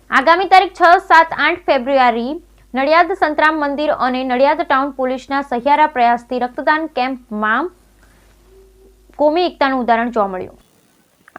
આગામી તારીખ 6, 7, 8 ફેબ્રુઆરી નડિયાદ સંતરામ મંદિર અને નડિયાદ ટાઉન પોલીસના સહિયારા પ્રયાસથી રક્તદાન કેમ્પમાં કોમી એકતાનું ઉદાહરણ જોવા મળ્યું.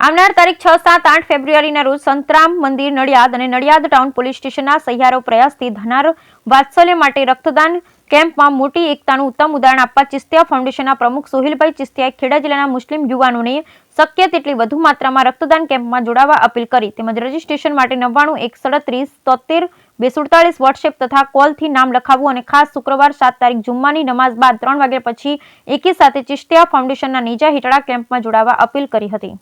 આવનાર તારીખ 6, 7, 8 ફેબ્રુઆરીના રોજ સંતરામ મંદિર નડિયાદ અને નડિયાદ ટાઉન પોલીસ સ્ટેશનના સહિયારો પ્રયાસથી ધનાર વાત્સલ્ય માટે રક્તદાન કેમ્પમાં મોટી એકતાનું ઉત્તમ ઉદાહરણ આપવા ચિસ્તિયા ફાઉન્ડેશનના પ્રમુખ સોહિલભાઈ ચિસ્તિયાએ ખેડા જિલ્લાના મુસ્લિમ યુવાનોને શક્ય તેટલી વધુ માત્રામાં રક્તદાન કેમ્પમાં જોડાવા અપીલ કરી તેમજ રજીસ્ટ્રેશન માટે 99-137-73-247 વોટ્સએપ તથા કોલથી નામ લખાવવું અને ખાસ શુક્રવાર 7 તારીખ જુમ્માની નમાઝ બાદ 3 વાગ્યા પછી એકી સાથે ચિસ્તિયા ફાઉન્ડેશનના નેજા હેઠળ કેમ્પમાં જોડાવા અપીલ કરી હતી.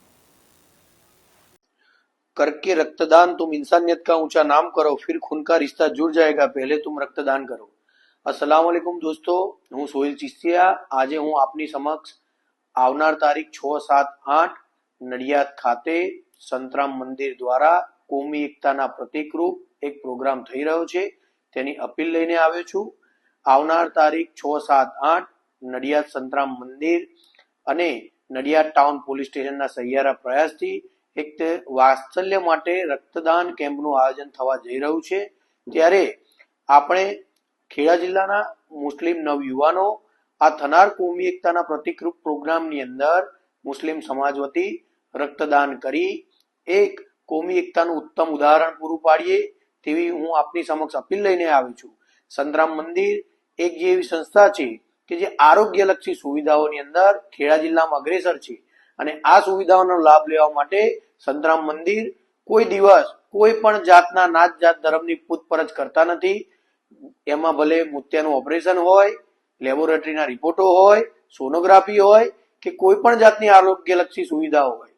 करके रक्तदान तुम इंसानियत का ऊंचा नाम करो, फिर खून का रिश्ता जुड़ जाएगा, पहले तुम रक्तदान करो. अस्सलाम वालेकुम दोस्तों, હું સોહિલ ચિસ્તિયા. આજે હું આપની સમક્ષ આવનાર તારીખ 6, 7, 8 નડિયાદ ખાતે સંતરામ મંદિર દ્વારા કોમી એકતાના પ્રતિકરૂપ એક પ્રોગ્રામ થઈ રહ્યો છે તેની અપીલ લઈને આવ્યો છું. આવનાર તારીખ 6, 7, 8 નડિયાદ સંતરામ મંદિર અને નડિયાદ ટાઉન પોલીસ સ્ટેશનના સહિયારા પ્રયાસથી એક વાત્સલ્ય માટે રક્તદાન કેમ્પનું આયોજન થવા જઈ રહ્યું છે. ત્યારે આપણે ખેડા જિલ્લાના મુસ્લિમ નવયુવાનો આ થનાર કોમી એકતાના પ્રતિકરૂપ પ્રોગ્રામની અંદર મુસ્લિમ સમાજ વતી રક્તદાન કરી એક કોમી એકતાનું ઉત્તમ ઉદાહરણ પૂરું પાડીએ તેવી હું આપની સમક્ષ અપીલ લઈને આવ્યો છું. સંતરામ મંદિર એક જેવી સંસ્થા છે કે જે આરોગ્યલક્ષી સુવિધાઓની અંદર ખેડા જિલ્લામાં અગ્રેસર છે અને આ સુવિધાઓનો લાભ લેવા માટે સંતરામ મંદિર કોઈ દિવસ કોઈ પણ જાતના નાત જાત ધર્મની પૂછપરછ કરતા નથી. એમાં ભલે મોતિયાનું ઓપરેશન હોય, લેબોરેટરીના રિપોર્ટો હોય, સોનોગ્રાફી હોય કે કોઈ પણ જાતની આરોગ્યલક્ષી સુવિધાઓ હોય,